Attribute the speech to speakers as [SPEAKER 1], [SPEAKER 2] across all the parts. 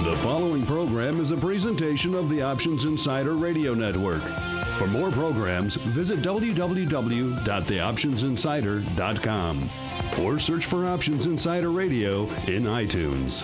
[SPEAKER 1] The following program is a presentation of the Options Insider Radio Network. For more programs, visit www.theoptionsinsider.com or search for Options Insider Radio in iTunes.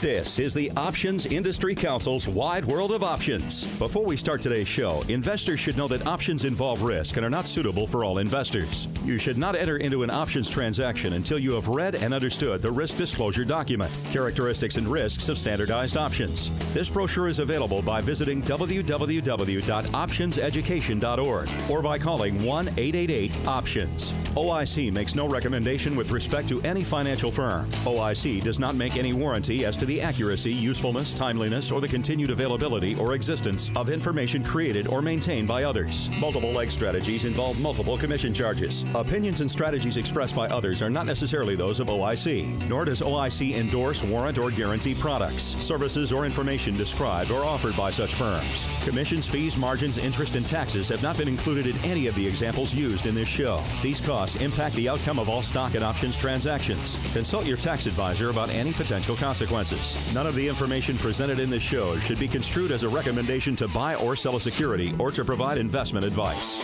[SPEAKER 2] This is the Options Industry Council's Wide World of Options. Before we start today's show, investors should know that options involve risk and are not suitable for all investors. You should not enter into an options transaction until you have read and understood the risk disclosure document, characteristics and risks of standardized options. This brochure is available by visiting www.optionseducation.org or by calling 1-888-OPTIONS. OIC makes no recommendation with respect to any financial firm. OIC does not make any warranty as to the accuracy, usefulness, timeliness, or the continued availability or existence of information created or maintained by others. Multiple leg strategies involve multiple commission charges. Opinions and strategies expressed by others are not necessarily those of OIC, nor does OIC endorse, warrant, or guarantee products, services, or information described or offered by such firms. Commissions, fees, margins, interest, and taxes have not been included in any of the examples used in this show. These costs impact the outcome of all stock and options transactions. Consult your tax advisor about any potential consequences. None of the information presented in this show should be construed as a recommendation to buy or sell a security or to provide investment advice.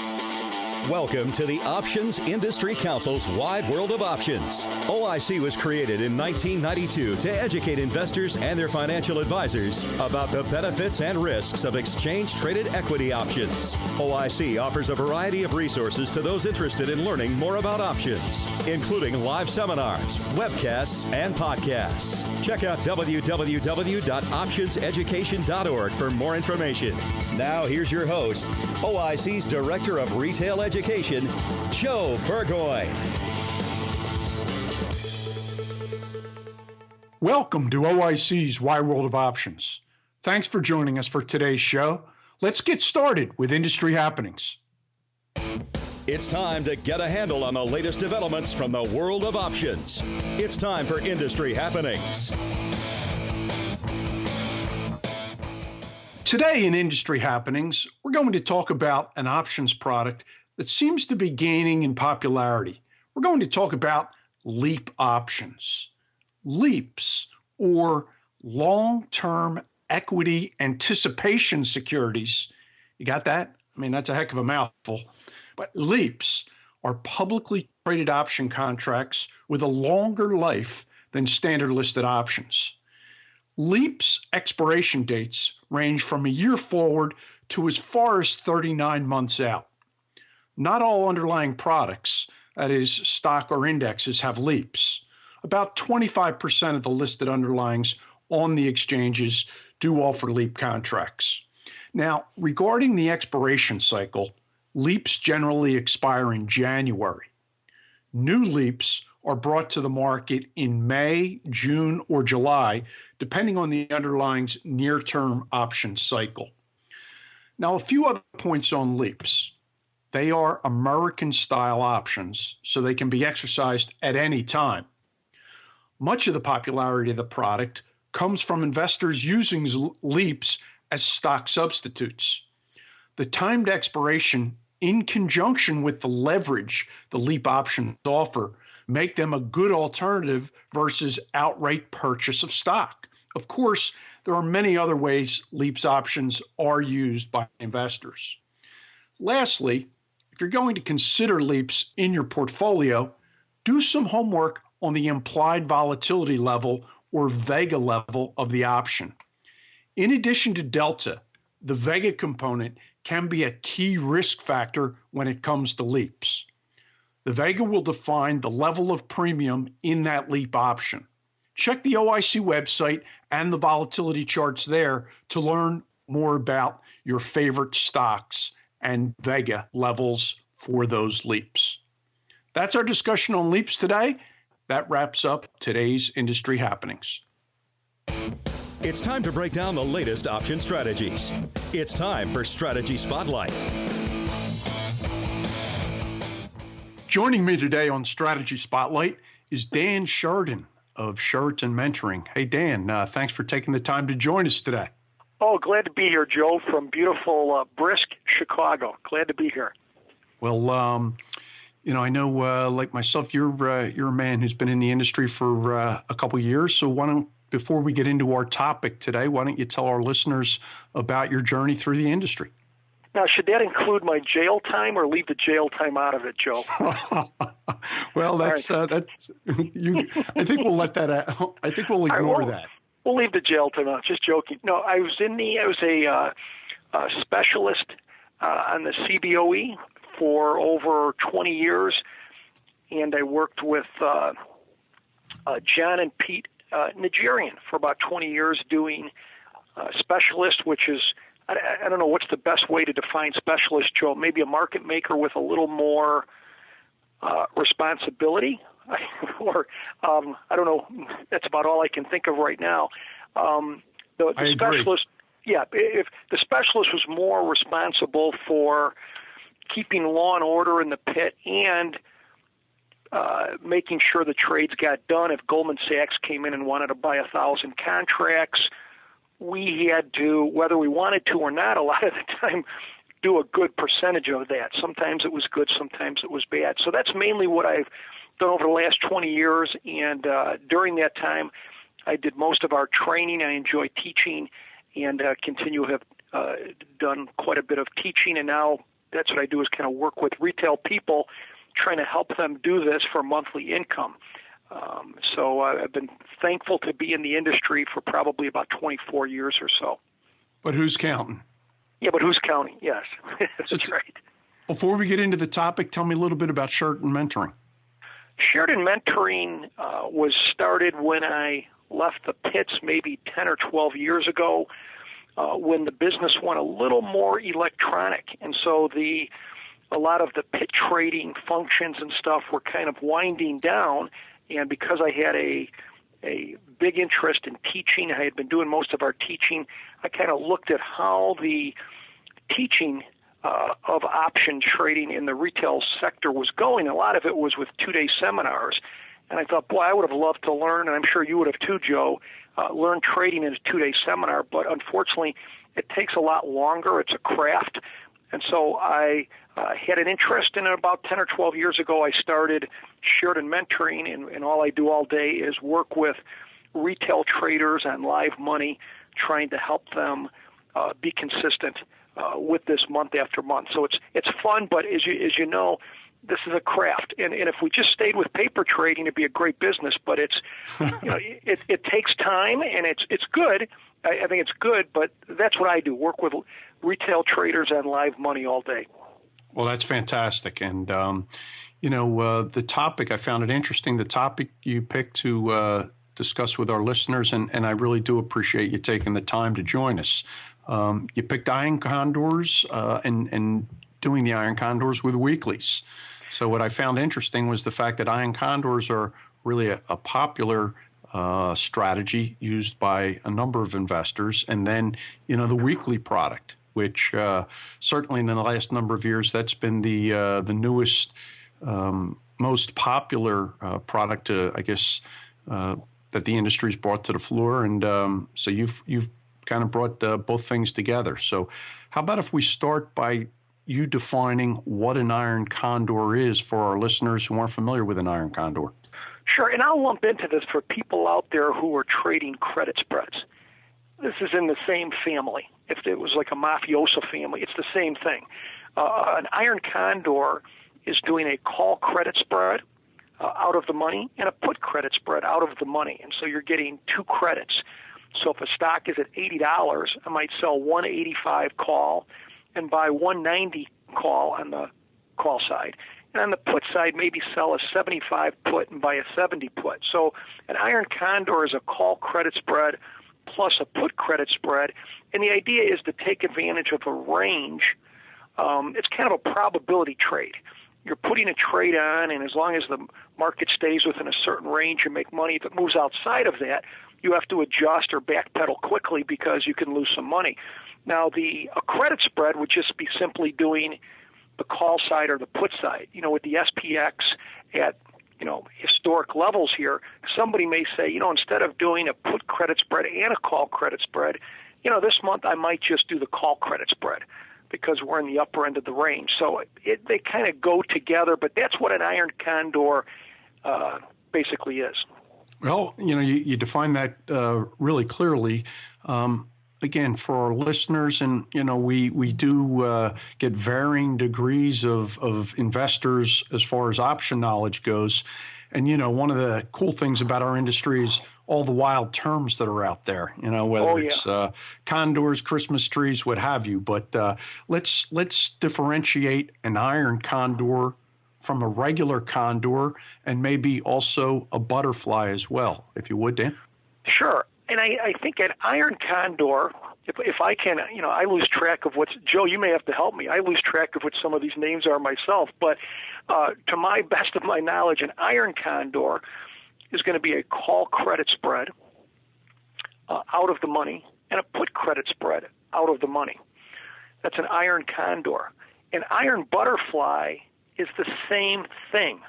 [SPEAKER 2] Welcome to the Options Industry Council's Wide World of Options. OIC was created in 1992 to educate investors and their financial advisors about the benefits and risks of exchange-traded equity options. OIC offers a variety of resources to those interested in learning more about options, including live seminars, webcasts, and podcasts. Check out www.optionseducation.org for more information. Now here's your host, OIC's Director of Retail Education, Joe Burgoyne.
[SPEAKER 3] Welcome to OIC's Wide World of Options. Thanks for joining us for today's show. Let's get started with industry happenings.
[SPEAKER 2] It's time to get a handle on the latest developments from the world of options. It's time for industry happenings.
[SPEAKER 3] Today in Industry Happenings, we're going to talk about an options product that seems to be gaining in popularity. We're going to talk about LEAP options. LEAPs, or long-term equity anticipation securities. You got that? I mean, that's a heck of a mouthful. But LEAPs are publicly traded option contracts with a longer life than standard listed options. LEAPs expiration dates range from a year forward to as far as 39 months out. Not all underlying products, that is, stock or indexes, have LEAPs. About 25% of the listed underlyings on the exchanges do offer LEAP contracts. Now, regarding the expiration cycle, LEAPs generally expire in January. New LEAPs are brought to the market in May, June, or July, depending on the underlying's near-term option cycle. Now, a few other points on LEAPs. They are American-style options, so they can be exercised at any time. Much of the popularity of the product comes from investors using LEAPs as stock substitutes. The timed expiration, in conjunction with the leverage the LEAP options offer, make them a good alternative versus outright purchase of stock. Of course, there are many other ways LEAPs options are used by investors. Lastly, if you're going to consider LEAPs in your portfolio, do some homework on the implied volatility level or Vega level of the option. In addition to delta, the Vega component can be a key risk factor when it comes to LEAPs. The Vega will define the level of premium in that LEAP option. Check the OIC website and the volatility charts there to learn more about your favorite stocks and Vega levels for those LEAPs. That's our discussion on LEAPs today. That wraps up today's industry happenings.
[SPEAKER 2] It's time to break down the latest option strategies. It's time for Strategy Spotlight.
[SPEAKER 3] Joining me today on Strategy Spotlight is Dan Sheridan of Sheridan Mentoring. Hey, Dan, thanks for taking the time to join us today.
[SPEAKER 4] Oh, glad to be here, Joe, from beautiful, brisk Chicago. Glad to be here.
[SPEAKER 3] Well, I know, like myself, you're a man who's been in the industry for a couple of years. So before we get into our topic today, why don't you tell our listeners about your journey through the industry?
[SPEAKER 4] Now, should that include my jail time or leave the jail time out of it, Joe?
[SPEAKER 3] Well, that's you. I think we'll let that out. I think we'll ignore that.
[SPEAKER 4] We'll leave the jail time out. Just joking. No, I was a specialist on the CBOE for over 20 years, and I worked with John and Pete Nigerian for about 20 years doing specialist, which is, I don't know what's the best way to define specialist, Joe. Maybe a market maker with a little more responsibility, or I don't know. That's about all I can think of right now. The specialist, yeah, if the specialist was more responsible for keeping law and order in the pit and making sure the trades got done. If Goldman Sachs came in and wanted to buy 1,000 contracts, we had to, whether we wanted to or not, a lot of the time, do a good percentage of that. Sometimes it was good, sometimes it was bad. So that's mainly what I've done over the last 20 years, and during that time, I did most of our training. I enjoy teaching and continue to have done quite a bit of teaching, and now that's what I do is kind of work with retail people, trying to help them do this for monthly income. So I've been thankful to be in the industry for probably about 24 years or so.
[SPEAKER 3] But who's counting?
[SPEAKER 4] Yeah, but who's counting? Yes, that's right.
[SPEAKER 3] Before we get into the topic, tell me a little bit about Sheridan Mentoring.
[SPEAKER 4] Sheridan Mentoring was started when I left the pits maybe 10 or 12 years ago, when the business went a little more electronic. And so a lot of the pit trading functions and stuff were kind of winding down. And because I had a big interest in teaching, I had been doing most of our teaching, I kind of looked at how the teaching of option trading in the retail sector was going. A lot of it was with 2-day seminars. And I thought, boy, I would have loved to learn, and I'm sure you would have too, Joe, learn trading in a 2-day seminar. But unfortunately, it takes a lot longer. It's a craft. And so I had an interest in it about 10 or 12 years ago. I started Sheridan Mentoring, and all I do all day is work with retail traders on live money, trying to help them be consistent with this month after month. So it's fun, but as you know, this is a craft, and if we just stayed with paper trading, it'd be a great business. But it's it takes time, and it's good. I think it's good, but that's what I do: work with retail traders on live money all day.
[SPEAKER 3] Well, that's fantastic, and the topic, I found it interesting. The topic you picked to discuss with our listeners, and I really do appreciate you taking the time to join us. You picked Iron Condors and doing the Iron Condors with weeklies. So what I found interesting was the fact that Iron Condors are really a popular strategy used by a number of investors. And then, the weekly product, which certainly in the last number of years, that's been the newest, most popular product, I guess, that the industry's brought to the floor. And so you've kind of brought both things together. So how about if we start by you defining what an Iron Condor is for our listeners who aren't familiar with an Iron Condor?
[SPEAKER 4] Sure, and I'll lump into this for people out there who are trading credit spreads. This is in the same family. If it was like a mafioso family, it's the same thing. An Iron Condor is doing a call credit spread out of the money and a put credit spread out of the money. And so you're getting two credits. So if a stock is at $80, I might sell $185 call and buy $190 call on the call side. And on the put side, maybe sell a 75 put and buy a 70 put. So an Iron Condor is a call credit spread plus a put credit spread. And the idea is to take advantage of a range. It's kind of a probability trade. You're putting a trade on, and as long as the market stays within a certain range, you make money. If it moves outside of that, you have to adjust or backpedal quickly because you can lose some money. Now, a credit spread would just be simply doing the call side or the put side. With the SPX at, historic levels here, somebody may say, instead of doing a put credit spread and a call credit spread, this month I might just do the call credit spread because we're in the upper end of the range. So they kind of go together, but that's what an Iron Condor basically is.
[SPEAKER 3] Well, you define that really clearly. Again, for our listeners, and we do get varying degrees of investors as far as option knowledge goes. And one of the cool things about our industry is all the wild terms that are out there. Whether it's condors, Christmas trees, what have you. But let's differentiate an iron condor from a regular condor, and maybe also a butterfly as well, if you would, Dan.
[SPEAKER 4] Sure. And I think an Iron Condor, if I can, I lose track of what's, Joe, you may have to help me. I lose track of what some of these names are myself. But to my best of my knowledge, an Iron Condor is going to be a call credit spread out of the money and a put credit spread out of the money. That's an Iron Condor. An Iron Butterfly is the same thing,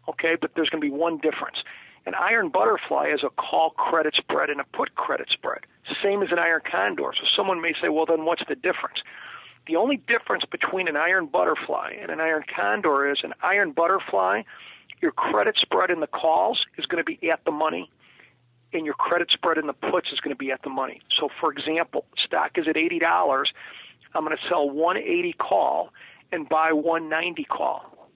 [SPEAKER 4] okay, but there's going to be one difference. An Iron Butterfly is a call credit spread and a put credit spread, same as an Iron Condor. So someone may say, well, then what's the difference? The only difference between an Iron Butterfly and an Iron Condor is an Iron Butterfly, your credit spread in the calls is going to be at the money, and your credit spread in the puts is going to be at the money. So, for example, stock is at $80. I'm going to sell 180 call and buy 190 call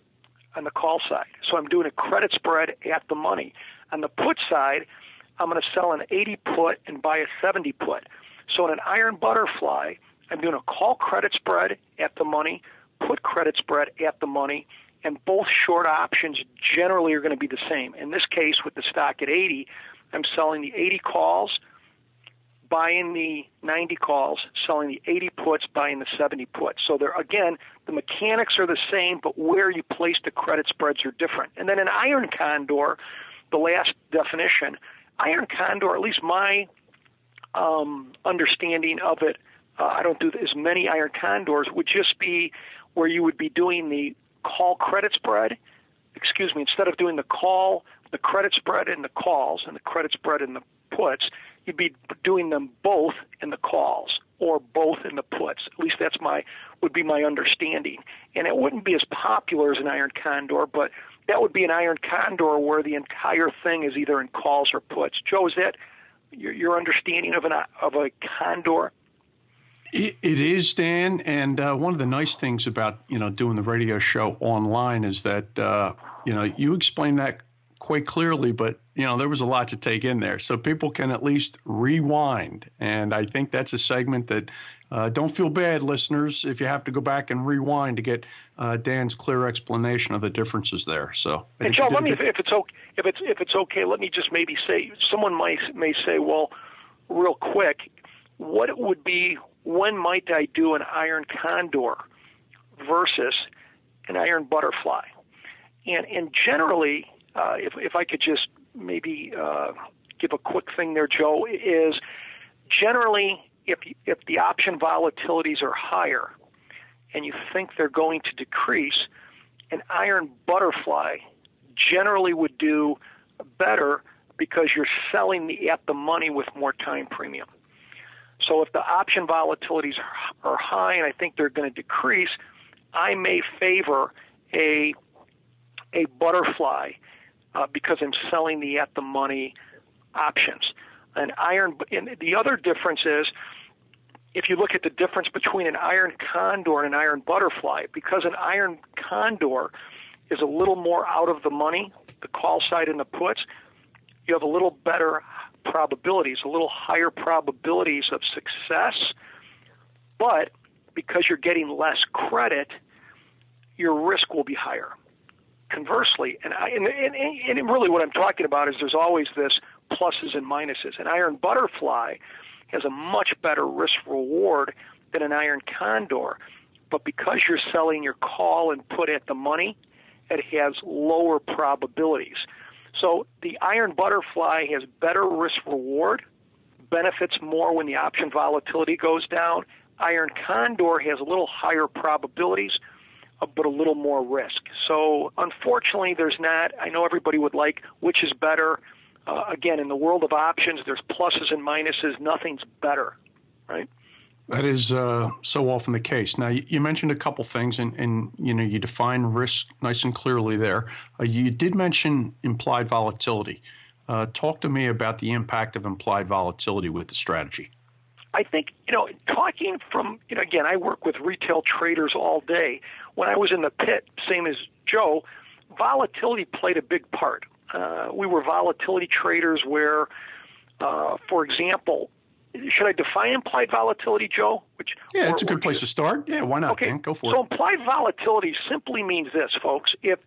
[SPEAKER 4] on the call side. So I'm doing a credit spread at the money. On the put side, I'm going to sell an 80 put and buy a 70 put. So in an Iron Butterfly, I'm doing a call credit spread at the money, put credit spread at the money, and both short options generally are going to be the same. In this case, with the stock at 80, I'm selling the 80 calls, buying the 90 calls, selling the 80 puts, buying the 70 puts. So there, again, the mechanics are the same, but where you place the credit spreads are different. And then an Iron Condor, the last definition, Iron Condor, at least my understanding of it, I don't do as many Iron Condors, would just be where you would be doing the call credit spread, instead of doing the credit spread in the calls and the credit spread in the puts, you'd be doing them both in the calls or both in the puts. At least would be my understanding. And it wouldn't be as popular as an Iron Condor, but that would be an Iron Condor where the entire thing is either in calls or puts. Joe, is that your understanding of a condor?
[SPEAKER 3] It is, Dan, and one of the nice things about doing the radio show online is that you explain that quite clearly, but there was a lot to take in there, so people can at least rewind. And I think that's a segment that don't feel bad, listeners, if you have to go back and rewind to get Dan's clear explanation of the differences there. So,
[SPEAKER 4] hey, Joe, if it's okay, let me just maybe say, someone may say, well, real quick, what it would be, when might I do an Iron Condor versus an Iron Butterfly? And generally, if I could just maybe give a quick thing there, Joe, is generally if the option volatilities are higher and you think they're going to decrease, an Iron Butterfly generally would do better because you're selling at the money with more time premium. So if the option volatilities are high and I think they're going to decrease, I may favor a butterfly because I'm selling the at the money options. And the other difference is, if you look at the difference between an Iron Condor and an Iron Butterfly, because an Iron Condor is a little more out of the money, the call side and the puts, you have a little better probabilities, a little higher probabilities of success, but because you're getting less credit, your risk will be higher. Conversely, and really what I'm talking about is there's always this pluses and minuses. An Iron Butterfly has a much better risk reward than an Iron Condor, but because you're selling your call and put at the money, it has lower probabilities. So the Iron Butterfly has better risk reward, benefits more when the option volatility goes down. Iron Condor has a little higher probabilities, but a little more risk. So unfortunately, there's not, I know everybody would like which is better. Again, in the world of options, there's pluses and minuses. Nothing's better. right?
[SPEAKER 3] That is so often the case. Now, you mentioned a couple things, and you define risk nice and clearly there. You did mention implied volatility. Talk to me about the impact of implied volatility with the strategy.
[SPEAKER 4] I think, talking from, again, I work with retail traders all day. When I was in the pit, same as Joe, volatility played a big part. We were volatility traders where, for example, should I define implied volatility, Joe?
[SPEAKER 3] Yeah, it's a good place to start. Yeah, why not?
[SPEAKER 4] Okay,
[SPEAKER 3] Dan? Go for it.
[SPEAKER 4] So implied volatility simply means this, folks. If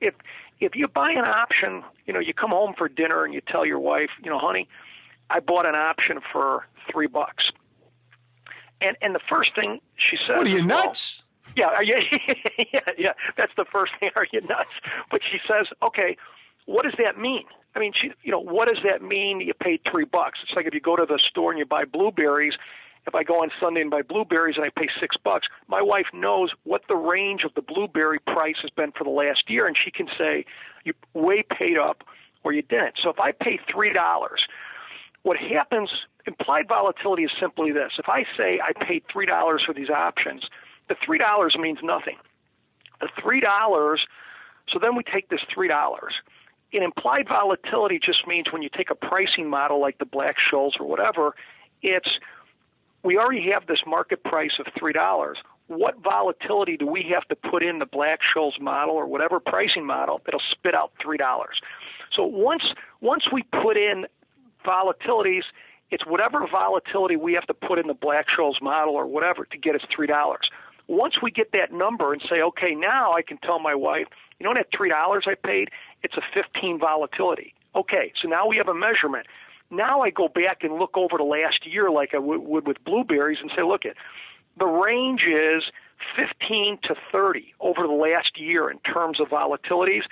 [SPEAKER 4] you buy an option, you come home for dinner and you tell your wife, honey, I bought an option for $3. And the first thing she says,
[SPEAKER 3] what are you, nuts?
[SPEAKER 4] Yeah, yeah. That's the first thing. Are you nuts? But she says, okay, what does that mean? I mean, what does that mean? You paid $3. It's like if you go to the store and you buy blueberries. If I go on Sunday and buy blueberries and I pay $6, my wife knows what the range of the blueberry price has been for the last year, and she can say you way paid up or you didn't. So if I pay $3, what happens? Implied volatility is simply this: if I say I paid $3 for these options, the $3 means nothing. The $3. So then we take this $3. And implied volatility just means when you take a pricing model like the Black-Scholes or whatever, we already have this market price of $3. What volatility do we have to put in the Black-Scholes model or whatever pricing model that'll spit out $3? So once we put in volatilities, it's whatever volatility we have to put in the Black-Scholes model or whatever to get us $3. Once we get that number and say, okay, now I can tell my wife, that $3 I paid, it's a 15 volatility. Okay, so now we have a measurement. Now I go back and look over the last year like I would with blueberries and say, look, the range is 15 to 30 over the last year in terms of volatilities.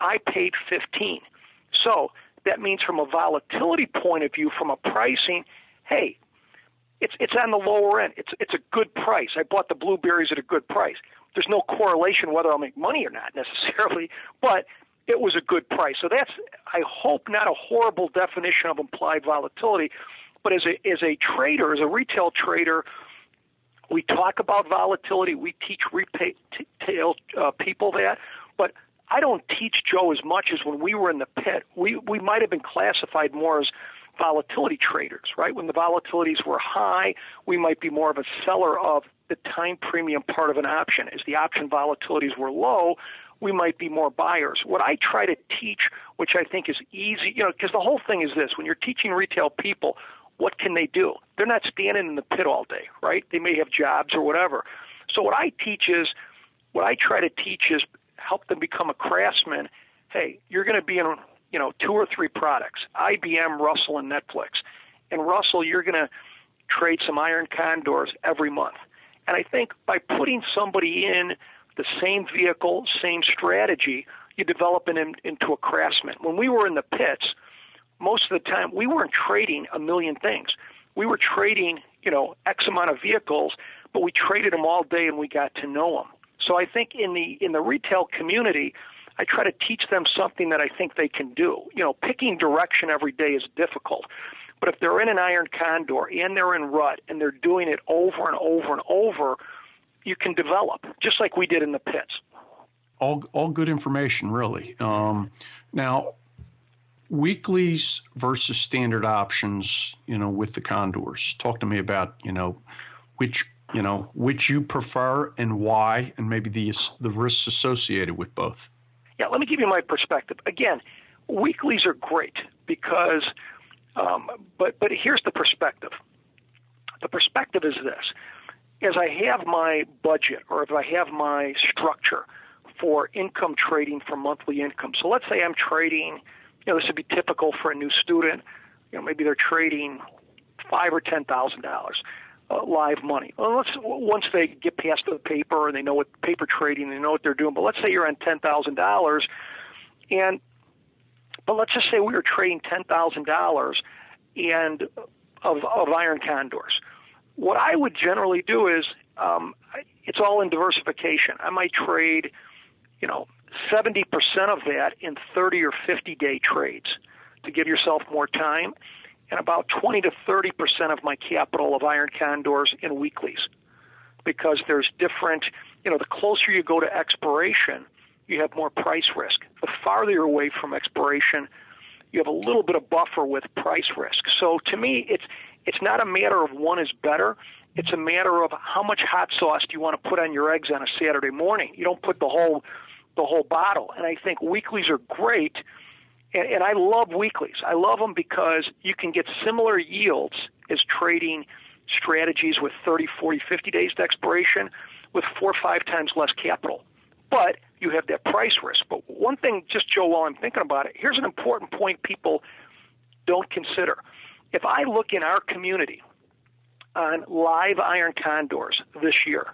[SPEAKER 4] I paid 15. So that means from a volatility point of view, from a pricing, hey, it's on the lower end. It's a good price. I bought the blueberries at a good price. There's no correlation whether I'll make money or not necessarily, but it was a good price. So that's, I hope, not a horrible definition of implied volatility, but as a trader, as a retail trader, we talk about volatility. We teach retail people that, but I don't teach Joe as much as when we were in the pit. We might have been classified more as volatility traders, right? When the volatilities were high, we might be more of a seller of the time premium part of an option. As the option volatilities were low, we might be more buyers. What I try to teach, which I think is easy, because the whole thing is this: when you're teaching retail people, what can they do? They're not standing in the pit all day, right? They may have jobs or whatever. So what I try to teach is help them become a craftsman. Hey, you're going to be in 2 or 3 products: IBM, Russell, and Netflix. And Russell, you're going to trade some Iron Condors every month. And I think by putting somebody in the same vehicle, same strategy, you develop them into a craftsman. When we were in the pits, most of the time we weren't trading a million things. We were trading, X amount of vehicles, but we traded them all day and we got to know them. So I think in the retail community, I try to teach them something that I think they can do. Picking direction every day is difficult. But if they're in an Iron Condor and they're in rut and they're doing it over and over and over, you can develop, just like we did in the pits.
[SPEAKER 3] All good information, really. Now, weeklies versus standard options, with the Condors. Talk to me about, which you prefer and why, and maybe the risks associated with both.
[SPEAKER 4] Yeah, let me give you my perspective. Again, weeklies are great because, but here's the perspective. The perspective is this: as I have my budget, or if I have my structure for income trading for monthly income. So let's say I'm trading, this would be typical for a new student. Maybe they're trading $5,000 or $10,000 live money. Well, once they get past the paper and they know what paper trading, they know what they're doing. But let's say you're on $10,000, but let's just say we were trading $10,000 and of Iron Condors. What I would generally do is it's all in diversification. I might trade, 70% of that in 30 or 50 day trades to give yourself more time. and about 20 to 30% of my capital of Iron Condors in weeklies, because there's different, the closer you go to expiration, you have more price risk. The farther you're away from expiration, you have a little bit of buffer with price risk. So to me, it's not a matter of one is better. It's a matter of how much hot sauce do you want to put on your eggs on a Saturday morning. You don't put the whole bottle. And I think weeklies are great, and I love weeklies. I love them because you can get similar yields as trading strategies with 30, 40, 50 days to expiration with 4 or 5 times less capital. But you have that price risk. But one thing, just Joe, while I'm thinking about it, here's an important point people don't consider. If I look in our community on live Iron Condors this year,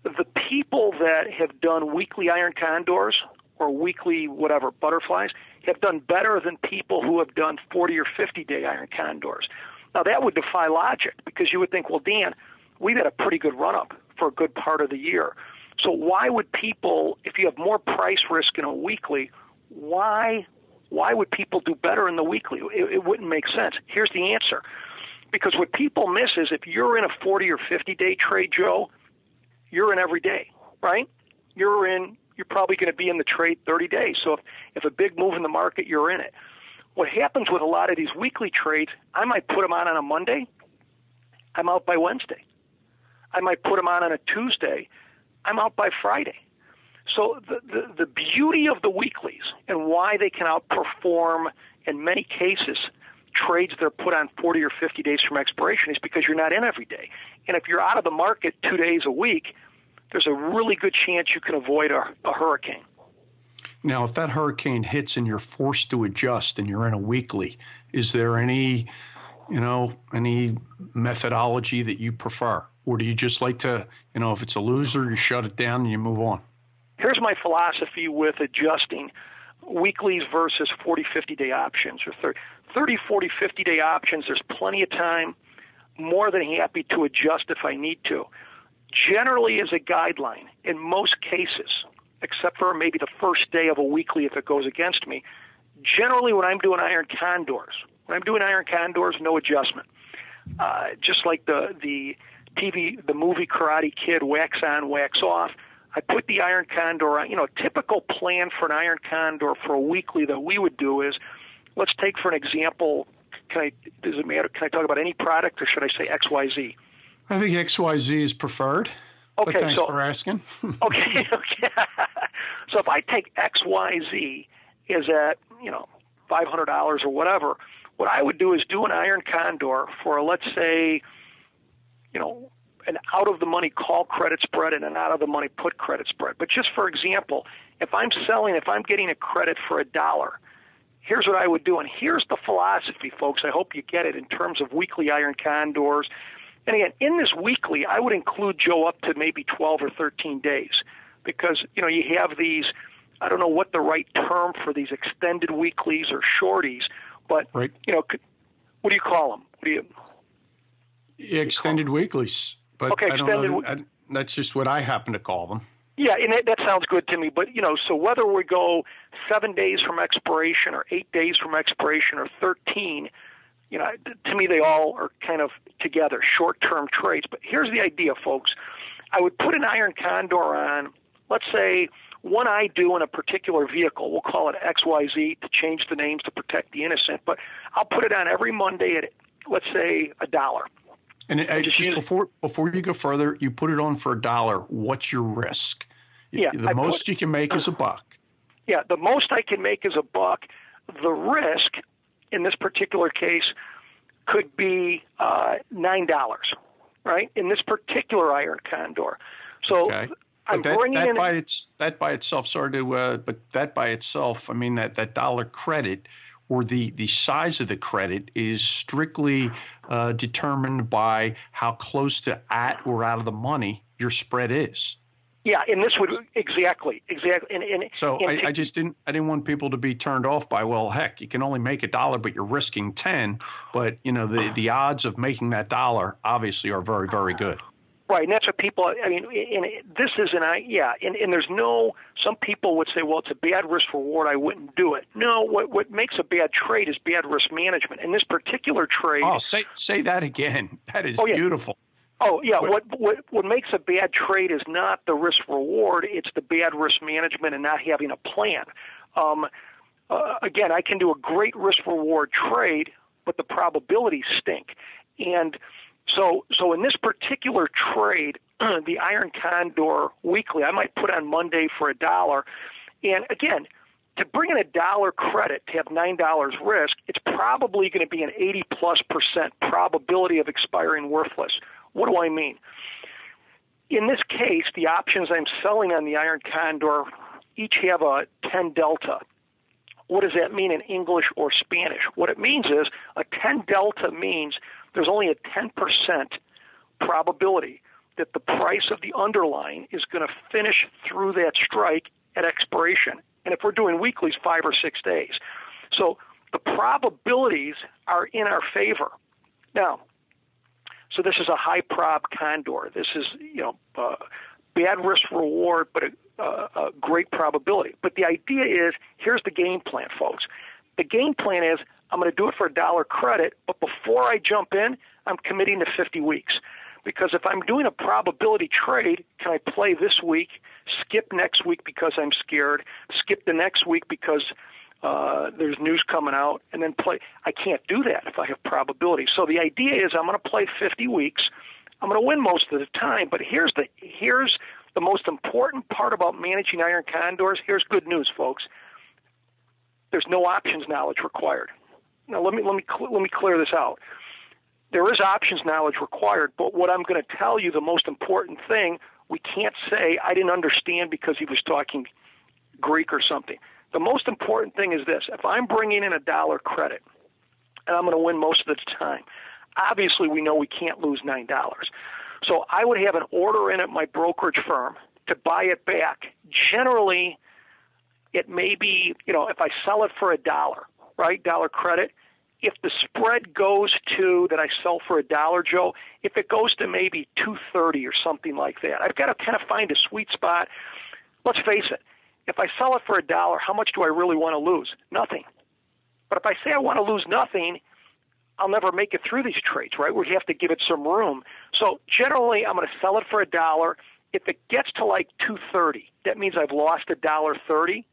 [SPEAKER 4] the people that have done weekly Iron Condors or weekly whatever butterflies have done better than people who have done 40 or 50-day Iron Condors. Now, that would defy logic, because you would think, well, Dan, we've had a pretty good run-up for a good part of the year. So why would people, if you have more price risk in a weekly, why would people do better in the weekly? It wouldn't make sense. Here's the answer. Because what people miss is if you're in a 40 or 50-day trade, Joe, you're in every day, right? You're probably going to be in the trade 30 days. So if a big move in the market, you're in it. What happens with a lot of these weekly trades, I might put them on a Monday. I'm out by Wednesday. I might put them on a Tuesday. I'm out by Friday. So the beauty of the weeklies and why they can outperform, in many cases, trades that are put on 40 or 50 days from expiration is because you're not in every day. And if you're out of the market 2 days a week, there's a really good chance you can avoid a hurricane.
[SPEAKER 3] Now, if that hurricane hits and you're forced to adjust and you're in a weekly, is there any methodology that you prefer? Or do you just like to, if it's a loser, you shut it down and you move on?
[SPEAKER 4] Here's my philosophy with adjusting weeklies versus 40, 50-day options, or 30, 40, 50-day options. There's plenty of time. More than happy to adjust if I need to. Generally, as a guideline, in most cases, except for maybe the first day of a weekly if it goes against me, generally when I'm doing Iron Condors, no adjustment. Just like the movie Karate Kid, wax on, wax off, I put the Iron Condor on. A typical plan for an Iron Condor for a weekly that we would do is, let's take for an example, does it matter? Can I talk about any product, or should I say XYZ?
[SPEAKER 3] I think XYZ is preferred.
[SPEAKER 4] Okay,
[SPEAKER 3] but thanks for asking.
[SPEAKER 4] Okay. So if I take XYZ is at, $500 or whatever, what I would do is do an Iron Condor for, let's say, an out-of-the-money call credit spread and an out-of-the-money put credit spread. But just for example, if I'm getting a credit for $1, here's what I would do. And here's the philosophy, folks. I hope you get it in terms of weekly Iron Condors. And again, in this weekly, I would include, Joe, up to maybe 12 or 13 days, because, you have these, I don't know what the right term for these extended weeklies or shorties, but,
[SPEAKER 3] right.
[SPEAKER 4] What do you call them?
[SPEAKER 3] Extended weeklies. But
[SPEAKER 4] okay,
[SPEAKER 3] I don't know, that's just what I happen to call them.
[SPEAKER 4] Yeah, and that sounds good to me. But, so whether we go 7 days from expiration or 8 days from expiration or 13, to me they all are kind of together, short-term trades. But here's the idea, folks. I would put an Iron Condor on, let's say, one I do in a particular vehicle. We'll call it XYZ to change the names to protect the innocent. But I'll put it on every Monday at, let's say, $1.
[SPEAKER 3] And before you go further, you put it on for $1. What's your risk?
[SPEAKER 4] Yeah,
[SPEAKER 3] the most you can make is $1. Yeah,
[SPEAKER 4] the most I can make is $1. The risk in this particular case could be $9, right? In this particular Iron Condor. So
[SPEAKER 3] okay.
[SPEAKER 4] I'm
[SPEAKER 3] but
[SPEAKER 4] bringing in
[SPEAKER 3] that by itself. Sorry to, but that by itself. I mean that dollar credit, or the size of the credit, is strictly determined by how close to at or out of the money your spread is.
[SPEAKER 4] Yeah, and this would exactly.
[SPEAKER 3] I didn't want people to be turned off by, well, heck, you can only make $1, but you're risking 10. But the odds of making that $1 obviously are very, very good.
[SPEAKER 4] Right, and that's what people, I mean, and this is and there's no, some people would say, well, it's a bad risk reward, I wouldn't do it. No, what makes a bad trade is bad risk management. In this particular trade.
[SPEAKER 3] Oh, say that again. That is beautiful.
[SPEAKER 4] Oh, yeah, what makes a bad trade is not the risk reward, it's the bad risk management and not having a plan. Again, I can do a great risk reward trade, but the probabilities stink. And so in this particular trade, the Iron Condor weekly, I might put on Monday for $1. And again, to bring in $1 credit to have $9 risk, it's probably going to be an 80+% probability of expiring worthless. What do I mean? In this case, the options I'm selling on the Iron Condor each have a 10 delta. What does that mean in English or Spanish? What it means is a 10 delta means there's only a 10% probability that the price of the underlying is going to finish through that strike at expiration. And if we're doing weeklies, 5 or 6 days. So the probabilities are in our favor. Now, so this is a high prob condor. This is, bad risk reward, but a great probability. But the idea is, here's the game plan, folks. The game plan is, I'm going to do it for $1 credit, but before I jump in, I'm committing to 50 weeks. Because if I'm doing a probability trade, can I play this week, skip next week because I'm scared, skip the next week because there's news coming out, and then play? I can't do that if I have probability. So the idea is I'm going to play 50 weeks. I'm going to win most of the time, but here's the most important part about managing Iron Condors. Here's good news, folks. There's no options knowledge required. Now let me clear this out. There is options knowledge required, but what I'm going to tell you, the most important thing, we can't say I didn't understand because he was talking Greek or something. The most important thing is this. If I'm bringing in $1 credit and I'm going to win most of the time, obviously we know we can't lose $9. So I would have an order in at my brokerage firm to buy it back. Generally, it may be, if I sell it for $1, right, $1 credit, if the spread goes to, that I sell for $1, Joe, if it goes to maybe $2.30 or something like that, I've got to kind of find a sweet spot. Let's face it. If I sell it for $1, how much do I really want to lose? Nothing. But if I say I want to lose nothing, I'll never make it through these trades, right? We have to give it some room. So generally, I'm going to sell it for $1. If it gets to like $2.30, that means I've lost $1.30,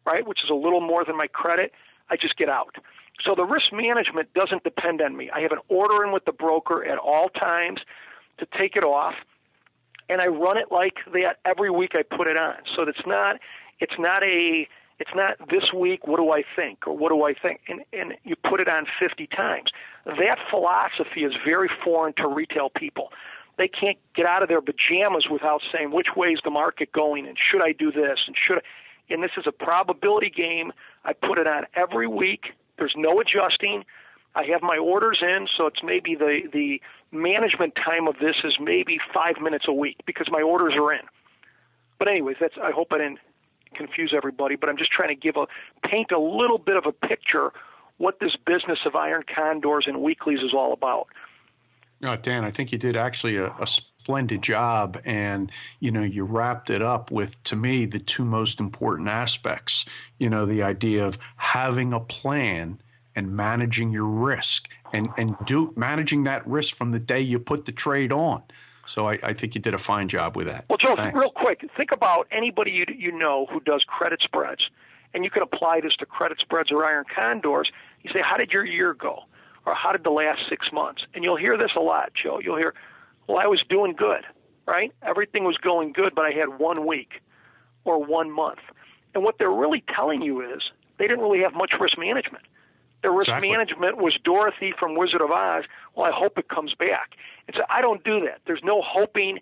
[SPEAKER 4] right, which is a little more than my credit. I just get out. So the risk management doesn't depend on me. I have an order in with the broker at all times to take it off, and I run it like that every week I put it on. So it's not this week, what do I think, or what do I think, and you put it on 50 times. That philosophy is very foreign to retail people. They can't get out of their pajamas without saying, which way is the market going, and should I do this, and this is a probability game. I put it on every week. There's no adjusting. I have my orders in, so it's maybe the management time of this is maybe 5 minutes a week because my orders are in. But anyways, I hope I didn't confuse everybody, but I'm just trying to paint a little bit of a picture what this business of Iron Condors and weeklies is all about.
[SPEAKER 3] Dan, I think you did actually a splendid job, and you wrapped it up with, to me, the two most important aspects. The idea of having a plan and managing your risk, and managing that risk from the day you put the trade on. So I think you did a fine job with that.
[SPEAKER 4] Well, Joe,
[SPEAKER 3] Thanks.
[SPEAKER 4] Real quick, think about anybody you know who does credit spreads, and you can apply this to credit spreads or Iron Condors. You say, how did your year go? Or how did the last 6 months? And you'll hear this a lot, Joe. You'll hear, well, I was doing good, right? Everything was going good, but I had 1 week or 1 month. And what they're really telling you is they didn't really have much risk management. Their risk management was Dorothy from Wizard of Oz. Well, I hope it comes back. And so I don't do that. There's no hoping.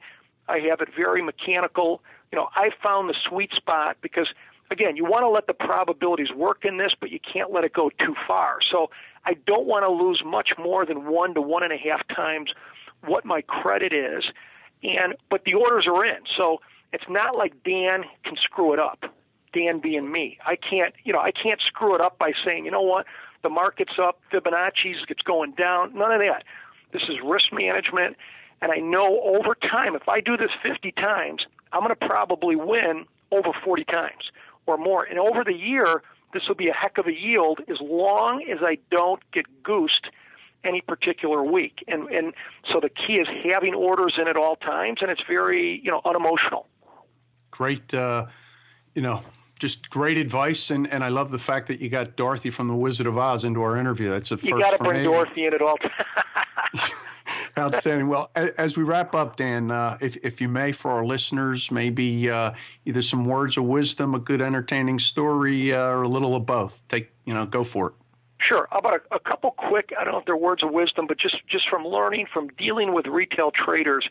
[SPEAKER 4] I have it very mechanical. I found the sweet spot because, again, you want to let the probabilities work in this, but you can't let it go too far. So I don't want to lose much more than 1 to 1.5 times what my credit is, but the orders are in. So it's not like Dan can screw it up. Dan being me, I can't screw it up by saying, you know what, the market's up, Fibonacci's, it's going down. None of that. This is risk management, And I know over time, if I do this 50 times, I'm going to probably win over 40 times or more. And over the year, this will be a heck of a yield as long as I don't get goosed any particular week. And so the key is having orders in at all times, and it's very, unemotional.
[SPEAKER 3] Great, just great advice. And I love the fact that you got Dorothy from The Wizard of Oz into our interview. That's a first for me.
[SPEAKER 4] You got to bring Dorothy in at all times.
[SPEAKER 3] Outstanding. Well, as we wrap up, Dan, if you may, for our listeners, maybe either some words of wisdom, a good entertaining story, or a little of both. Go for it.
[SPEAKER 4] Sure. How about a couple quick, I don't know if they're words of wisdom, but just from learning, from dealing with retail traders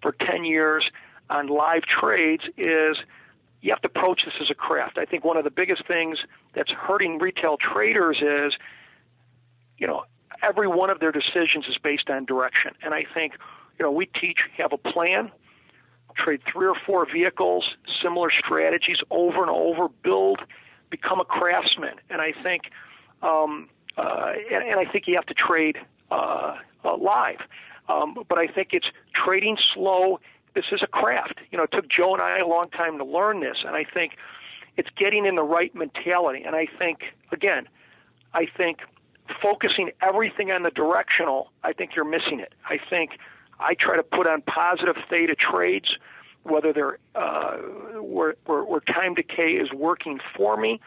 [SPEAKER 4] for 10 years on live trades is you have to approach this as a craft. I think one of the biggest things that's hurting retail traders is, every one of their decisions is based on direction. And I think, we teach, have a plan, trade 3 or 4 vehicles, similar strategies over and over, build, become a craftsman. And I think, and I think you have to trade live. But I think it's trading slow. This is a craft. It took Joe and I a long time to learn this. And I think it's getting in the right mentality. And I think, again, focusing everything on the directional, I think you're missing it. I think I try to put on positive theta trades, whether they're where time decay is working for me,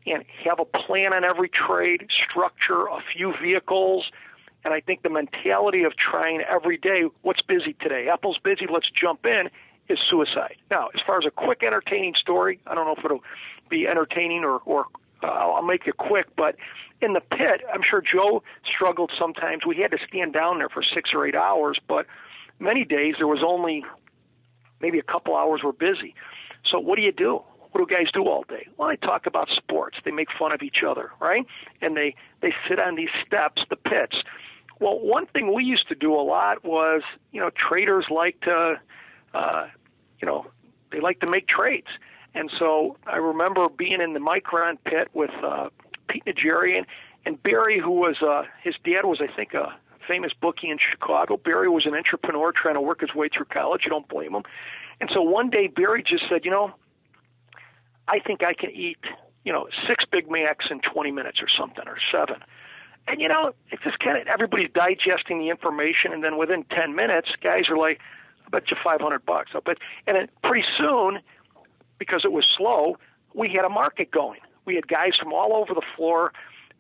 [SPEAKER 4] and have a plan on every trade, structure a few vehicles. And I think the mentality of trying every day, what's busy today? Apple's busy, let's jump in, is suicide. Now, as far as a quick entertaining story, I don't know if it'll be entertaining or I'll make it quick, but in the pit, I'm sure Joe struggled sometimes. We had to stand down there for 6 or 8 hours, but many days there was only maybe a couple hours were busy. So what do you do? What do guys do all day? Well, they talk about sports. They make fun of each other, right? And they sit on these steps, the pits. Well, one thing we used to do a lot was, traders like to, they like to make trades. And so I remember being in the Micron pit with Pete Nigerian and Barry, who was, his dad was, I think, a famous bookie in Chicago. Barry was an entrepreneur trying to work his way through college. You don't blame him. And so one day Barry just said, I think I can eat, 6 Big Macs in 20 minutes or something, or 7. And, it's just kind of, everybody's digesting the information. And then within 10 minutes, guys are like, I bet you $500. And then pretty soon, because it was slow, we had a market going. We had guys from all over the floor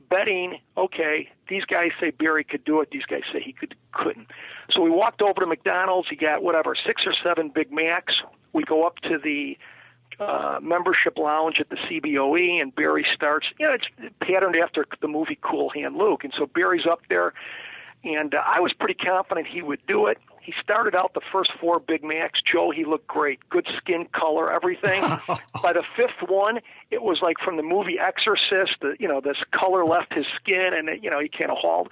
[SPEAKER 4] betting, okay, these guys say Barry could do it, these guys say he couldn't. So we walked over to McDonald's, he got 6 or 7 Big Macs. We go up to the membership lounge at the CBOE, and Barry starts, it's patterned after the movie Cool Hand Luke. And so Barry's up there, and I was pretty confident he would do it. He started out the first 4 Big Macs. Joe, he looked great. Good skin color, everything. By the 5th one, it was like from the movie Exorcist. This color left his skin, and, he kind of hauled.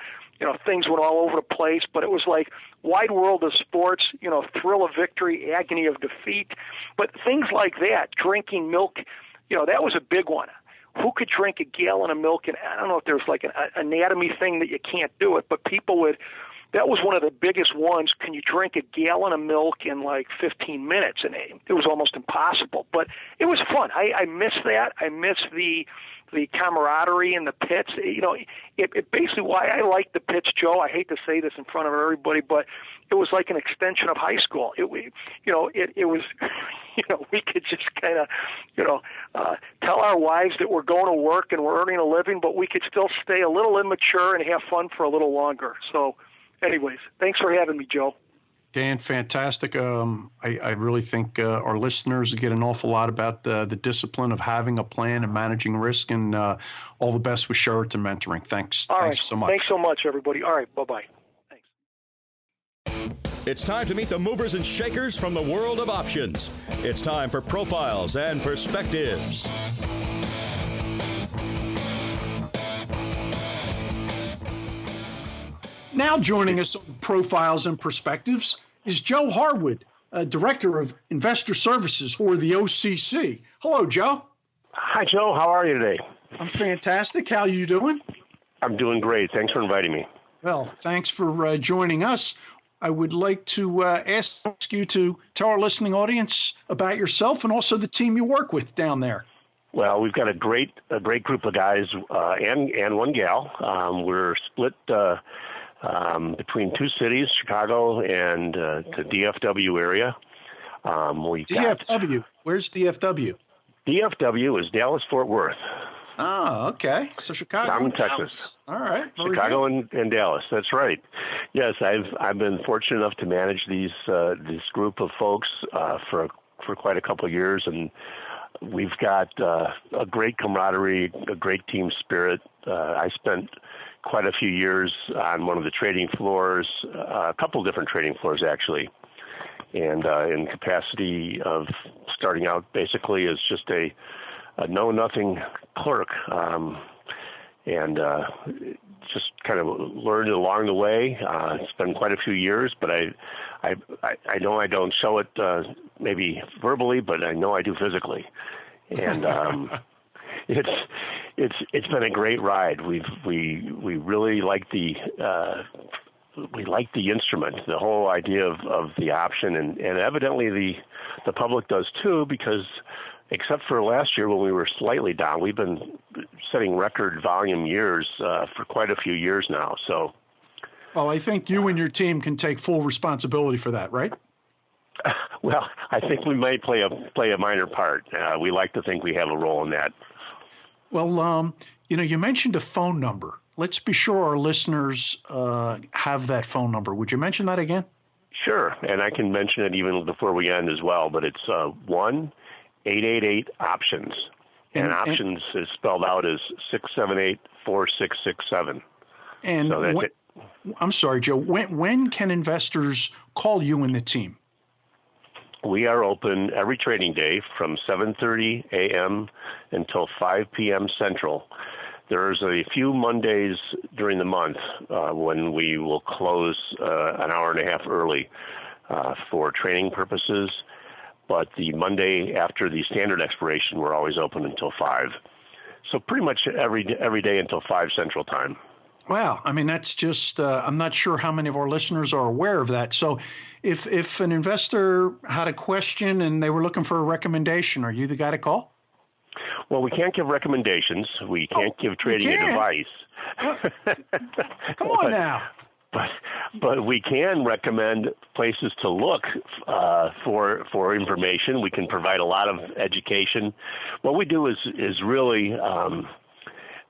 [SPEAKER 4] Things went all over the place. But it was like wide world of sports, thrill of victory, agony of defeat. But things like that, drinking milk, that was a big one. Who could drink a gallon of milk? And I don't know if there's like an anatomy thing that you can't do it, but people would. That was one of the biggest ones. Can you drink a gallon of milk in like 15 minutes? And it was almost impossible. But it was fun. I miss that. I miss the camaraderie in the pits. It basically why I like the pits, Joe. I hate to say this in front of everybody, but it was like an extension of high school. It was, we could just kind of, tell our wives that we're going to work and we're earning a living, but we could still stay a little immature and have fun for a little longer. So, anyways, thanks for having me, Joe.
[SPEAKER 3] Dan, fantastic. I really think our listeners get an awful lot about the discipline of having a plan and managing risk, and all the best with Sheridan Mentoring. Thanks. Thanks so much.
[SPEAKER 4] Thanks so much, everybody. All right. Bye-bye. Thanks.
[SPEAKER 2] It's time to meet the movers and shakers from the world of options. It's time for Profiles and Perspectives.
[SPEAKER 3] Now joining us on Profiles and Perspectives is Joe Harwood, Director of Investor Services for the OCC. Hello, Joe.
[SPEAKER 5] Hi, Joe. How are you today?
[SPEAKER 3] I'm fantastic. How are you doing?
[SPEAKER 5] I'm doing great. Thanks for inviting me.
[SPEAKER 3] Well, thanks for joining us. I would like to ask you to tell our listening audience about yourself and also the team you work with down there.
[SPEAKER 5] Well, we've got a great group of guys and one gal. We're split between two cities, Chicago and the DFW area.
[SPEAKER 3] DFW. Where's DFW?
[SPEAKER 5] DFW is Dallas-Fort Worth.
[SPEAKER 3] Oh, okay. So Chicago
[SPEAKER 5] I'm in
[SPEAKER 3] and
[SPEAKER 5] Texas.
[SPEAKER 3] Dallas. All right.
[SPEAKER 5] Chicago and Dallas. That's right. Yes, I've been fortunate enough to manage this group of folks for quite a couple of years, and we've got a great camaraderie, a great team spirit. I spent quite a few years on one of the trading floors, a couple of different trading floors actually, and in capacity of starting out basically as just a know-nothing clerk, and just kind of learned along the way. It's been quite a few years, but I know I don't show it maybe verbally, but I know I do physically, and it's been a great ride. We really like the instrument, the whole idea of the option, and evidently the public does too, because except for last year when we were slightly down, we've been setting record volume years for quite a few years now. So,
[SPEAKER 3] well, I think you and your team can take full responsibility for that, right?
[SPEAKER 5] Well, I think we might play a minor part. We like to think we have a role in that.
[SPEAKER 3] Well, you mentioned a phone number. Let's be sure our listeners have that phone number. Would you mention that again?
[SPEAKER 5] Sure, and I can mention it even before we end as well, but it's 1-888-OPTIONS. And options is spelled out as 678-4667.
[SPEAKER 3] And so I'm sorry, Joe, when can investors call you and the team?
[SPEAKER 5] We are open every trading day from 7:30 a.m. until 5 p.m. Central. There's a few Mondays during the month when we will close an hour and a half early for training purposes. But the Monday after the standard expiration, we're always open until 5. So pretty much every day until 5 Central Time.
[SPEAKER 3] Wow. I mean, that's just, I'm not sure how many of our listeners are aware of that. So if an investor had a question and they were looking for a recommendation, are you the guy to call?
[SPEAKER 5] Well, we can't give recommendations. We can't give trading advice.
[SPEAKER 3] Come on now.
[SPEAKER 5] But we can recommend places to look for information. We can provide a lot of education. What we do is really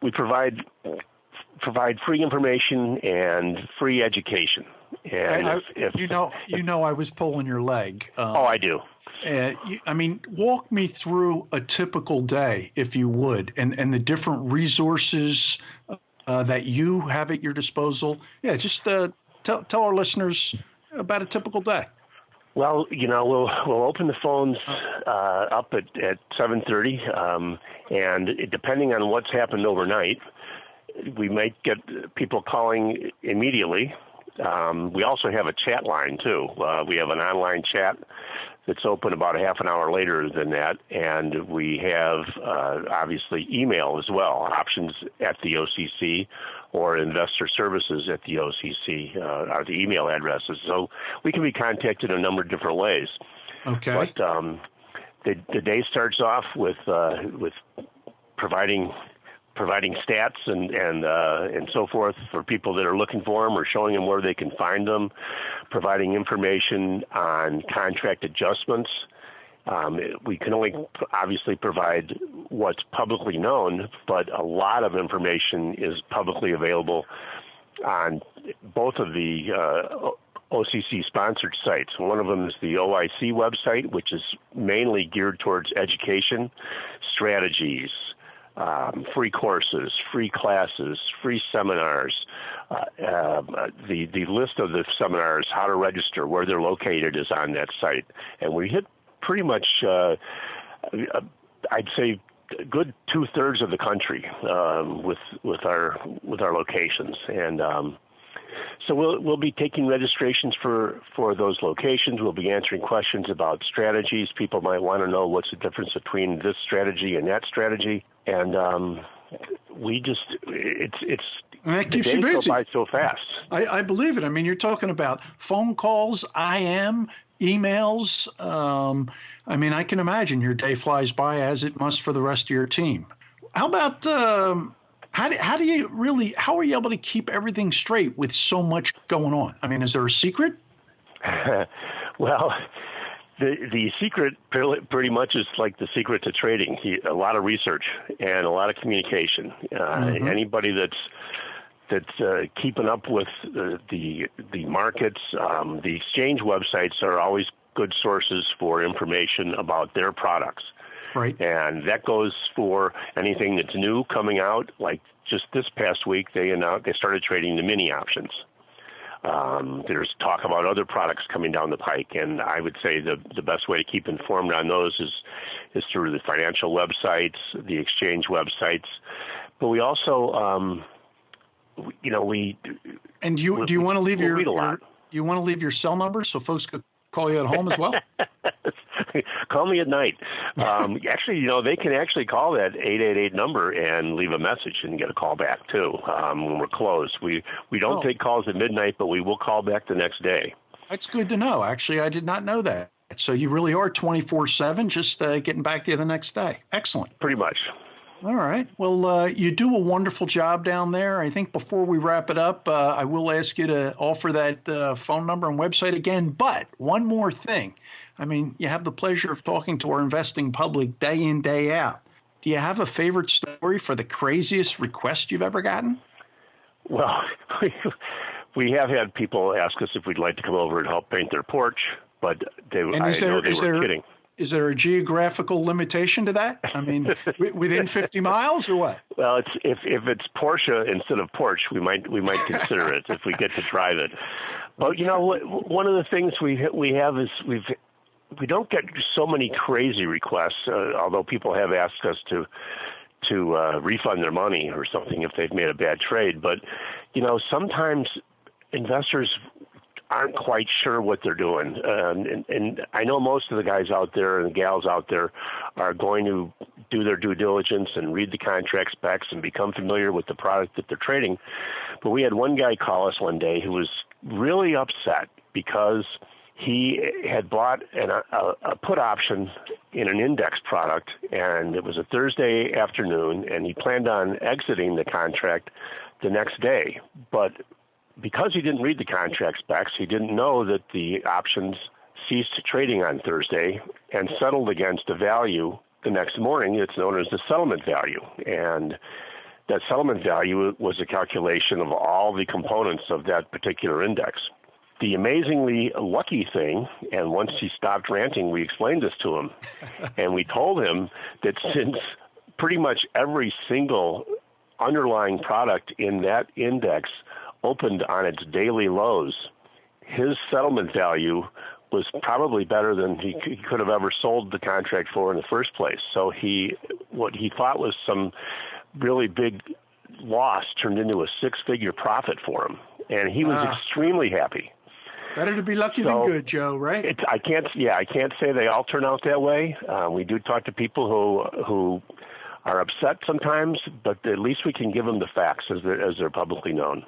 [SPEAKER 5] we provide free information and free education. And
[SPEAKER 3] I was pulling your leg.
[SPEAKER 5] I do.
[SPEAKER 3] Walk me through a typical day, if you would, and the different resources that you have at your disposal. Yeah, just tell our listeners about a typical day.
[SPEAKER 5] Well, we'll open the phones up at 7:30, and depending on what's happened overnight, we might get people calling immediately. We also have a chat line too. We have an online chat that's open about a half an hour later than that, and we have obviously email as well, options at the OCC or investor services at the OCC are the email addresses. So we can be contacted in a number of different ways.
[SPEAKER 3] Okay.
[SPEAKER 5] But the day starts off with providing stats and so forth for people that are looking for them, or showing them where they can find them, providing information on contract adjustments. We can only obviously provide what's publicly known, but a lot of information is publicly available on both of the OCC-sponsored sites. One of them is the OIC website, which is mainly geared towards education, strategies, free courses, free classes, free seminars. The list of the seminars, how to register, where they're located, is on that site. And we hit pretty much, I'd say, a good 2/3 of the country with our locations. And so we'll be taking registrations for those locations. We'll be answering questions about strategies. People might want to know what's the difference between this strategy and that strategy. And we just it's
[SPEAKER 3] and that keeps
[SPEAKER 5] the
[SPEAKER 3] you
[SPEAKER 5] days
[SPEAKER 3] busy.
[SPEAKER 5] go by so fast.
[SPEAKER 3] I believe it. I mean, you're talking about phone calls, emails. I mean, I can imagine your day flies by as it must for the rest of your team. How about how are you able to keep everything straight with so much going on? I mean, is there a secret?
[SPEAKER 5] Well, the secret pretty much is like the secret to trading. A lot of research and a lot of communication. Anybody that's keeping up with the markets, the exchange websites are always good sources for information about their products.
[SPEAKER 3] Right.
[SPEAKER 5] And that goes for anything that's new coming out. Like just this past week, they started trading the mini options. There's talk about other products coming down the pike, and I would say the best way to keep informed on those is through the financial websites, the exchange websites. But we also,
[SPEAKER 3] And do you want to leave
[SPEAKER 5] read a lot.
[SPEAKER 3] you want to leave your cell number so folks could call you at home as well?
[SPEAKER 5] Call me at night. Actually, they can actually call that 888 number and leave a message and get a call back too when we're closed. We don't take calls at midnight, but we will call back the next day. That's
[SPEAKER 3] good to know. Actually, I did not know that. So you really are 24/7, just getting back to you the next day. Excellent.
[SPEAKER 5] Pretty much.
[SPEAKER 3] All right. Well, you do a wonderful job down there. I think before we wrap it up, I will ask you to offer that phone number and website again. But one more thing. I mean, you have the pleasure of talking to our investing public day in, day out. Do you have a favorite story for the craziest request you've ever gotten?
[SPEAKER 5] Well, we have had people ask us if we'd like to come over and help paint their porch, but I know they were kidding.
[SPEAKER 3] Is there a geographical limitation to that? I mean, within 50 miles or what?
[SPEAKER 5] Well, if it's Porsche instead of porch, we might consider it if we get to drive it. But one of the things we have is we don't get so many crazy requests, although people have asked us to refund their money or something if they've made a bad trade. But sometimes investors aren't quite sure what they're doing. And I know most of the guys out there and the gals out there are going to do their due diligence and read the contract specs and become familiar with the product that they're trading. But we had one guy call us one day who was really upset because he had bought a put option in an index product, and it was a Thursday afternoon, and he planned on exiting the contract the next day. But because he didn't read the contract specs, he didn't know that the options ceased trading on Thursday and settled against a value the next morning. It's known as the settlement value. And that settlement value was a calculation of all the components of that particular index. The amazingly lucky thing, and once he stopped ranting, we explained this to him. And we told him that since pretty much every single underlying product in that index opened on its daily lows, his settlement value was probably better than he could have ever sold the contract for in the first place. So what he thought was some really big loss turned into a six-figure profit for him, and he was extremely happy.
[SPEAKER 3] Better to be lucky than good, Joe, right?
[SPEAKER 5] I can't say they all turn out that way. We do talk to people who are upset sometimes, but at least we can give them the facts as they're publicly known.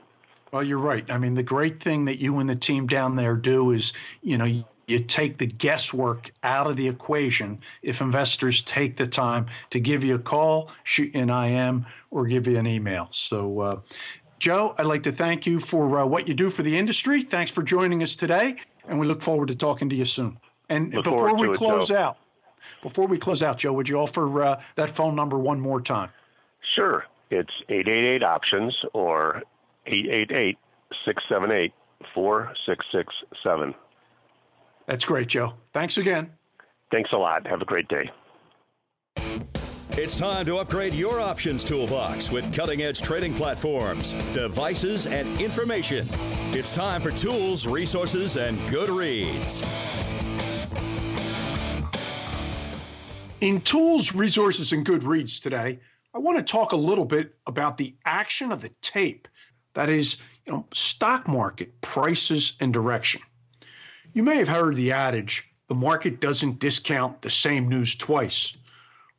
[SPEAKER 3] Well, you're right. I mean, the great thing that you and the team down there do is, you take the guesswork out of the equation if investors take the time to give you a call, shoot you an IM, or give you an email. So, Joe, I'd like to thank you for what you do for the industry. Thanks for joining us today, and we look forward to talking to you soon. And before we close out, Joe, would you offer that phone number one more time?
[SPEAKER 5] Sure. It's 888-OPTIONS or 888-678-4667.
[SPEAKER 3] That's great, Joe. Thanks again.
[SPEAKER 5] Thanks a lot. Have a great day.
[SPEAKER 2] It's time to upgrade your options toolbox with cutting-edge trading platforms, devices, and information. It's time for tools, resources, and good reads.
[SPEAKER 3] In tools, resources, and good reads today, I want to talk a little bit about the action of the tape. That is, stock market prices and direction. You may have heard the adage, the market doesn't discount the same news twice.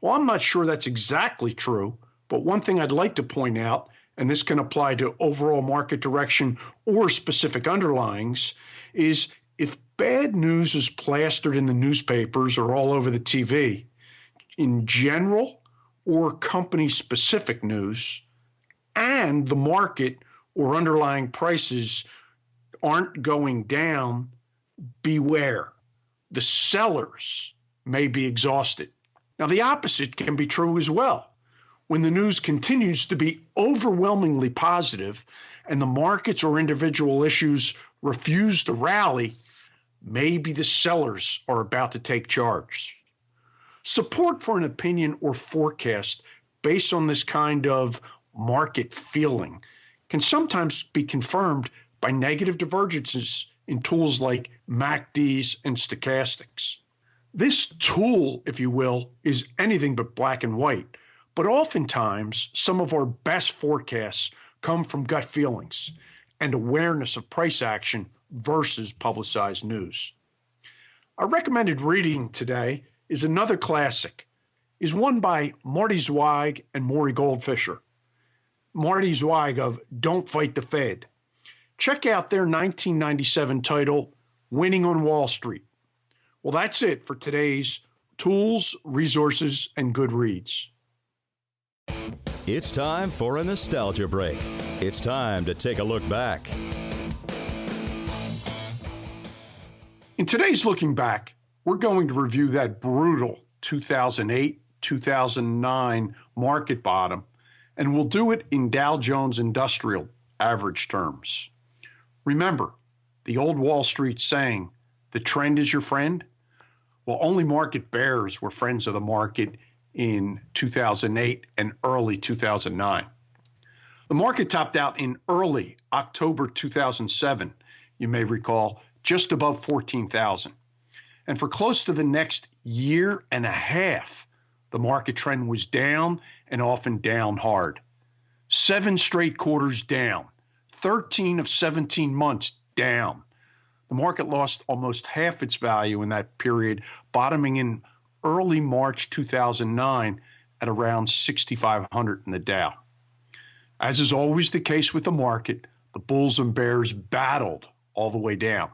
[SPEAKER 3] Well, I'm not sure that's exactly true, But one thing I'd like to point out, and this can apply to overall market direction or specific underlyings, is if bad news is plastered in the newspapers or all over the TV, in general or company-specific news, and the market or underlying prices aren't going down, beware. The sellers may be exhausted. Now, the opposite can be true as well. When the news continues to be overwhelmingly positive and the markets or individual issues refuse to rally, maybe the sellers are about to take charge. Support for an opinion or forecast based on this kind of market feeling can sometimes be confirmed by negative divergences in tools like MACDs and stochastics. This tool, if you will, is anything but black and white, but oftentimes some of our best forecasts come from gut feelings and awareness of price action versus publicized news. Our recommended reading today is another classic, is one by Marty Zweig and Maury Goldfisher. Marty Zweig of Don't Fight the Fed. Check out their 1997 title, Winning on Wall Street. Well, that's it for today's Tools, Resources, and Good Reads.
[SPEAKER 2] It's time for a nostalgia break. It's time to take a look back.
[SPEAKER 3] In today's Looking Back, we're going to review that brutal 2008-2009 market bottom, and we'll do it in Dow Jones Industrial average terms. Remember, the old Wall Street saying, the trend is your friend? Well, only market bears were friends of the market in 2008 and early 2009. The market topped out in early October 2007, you may recall, just above 14,000. And for close to the next year and a half, the market trend was down and often down hard. 7 straight quarters down, 13 of 17 months down. The market lost almost half its value in that period, bottoming in early March 2009 at around 6,500 in the Dow. As is always the case with the market, the bulls and bears battled all the way down.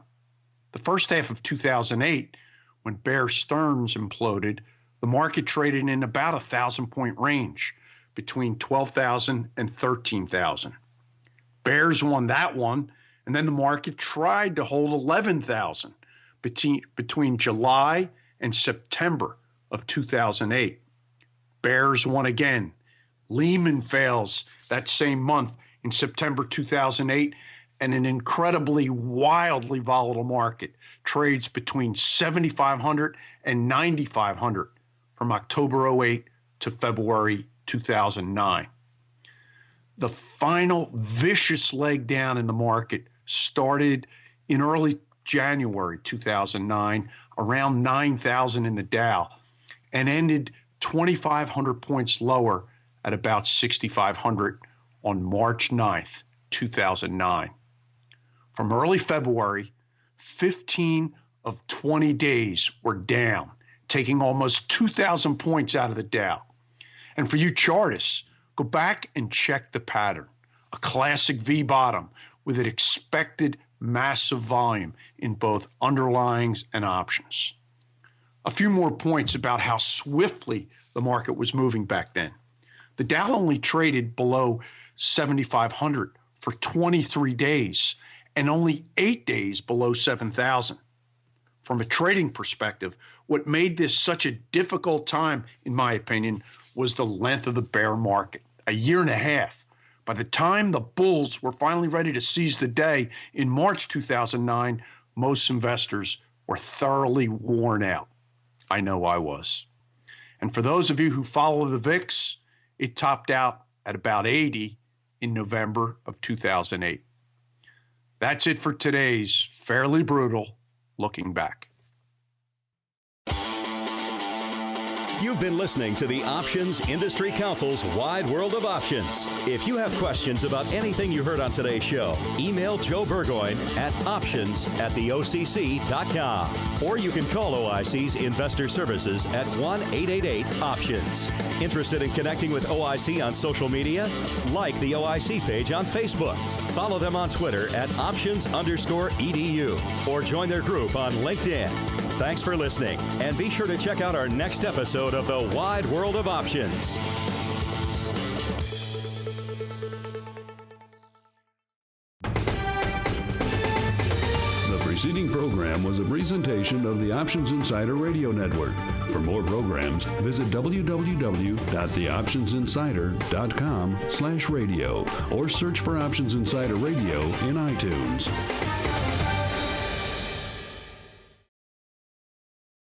[SPEAKER 3] The first half of 2008, when Bear Stearns imploded, the market traded in about 1,000-point range between 12,000 and 13,000. Bears won that one, and then the market tried to hold 11,000 between July and September of 2008. Bears won again. Lehman fails that same month in September 2008, and an incredibly wildly volatile market trades between 7,500 and 9,500 from October 2008 to February 2009. The final vicious leg down in the market started in early January 2009, around 9,000 in the Dow, and ended 2,500 points lower at about 6,500 on March 9th, 2009. From early February, 15 of 20 days were down, taking almost 2,000 points out of the Dow. And for you chartists, go back and check the pattern. A classic V bottom with an expected massive volume in both underlyings and options. A few more points about how swiftly the market was moving back then. The Dow only traded below 7,500 for 23 days and only 8 days below 7,000. From a trading perspective, what made this such a difficult time, in my opinion, was the length of the bear market, a year and a half. By the time the bulls were finally ready to seize the day in March 2009, most investors were thoroughly worn out. I know I was. And for those of you who follow the VIX, it topped out at about 80 in November of 2008. That's it for today's fairly brutal Looking Back.
[SPEAKER 2] You've been listening to the Options Industry Council's Wide World of Options. If you have questions about anything you heard on today's show, email Joe Burgoyne at options@theocc.com. Or you can call OIC's Investor Services at 1-888-OPTIONS. Interested in connecting with OIC on social media? Like the OIC page on Facebook. Follow them on Twitter at options_edu or join their group on LinkedIn. Thanks for listening, and be sure to check out our next episode of The Wide World of Options.
[SPEAKER 1] The preceding program was a presentation of the Options Insider Radio Network. For more programs, visit www.theoptionsinsider.com/radio or search for Options Insider Radio in iTunes.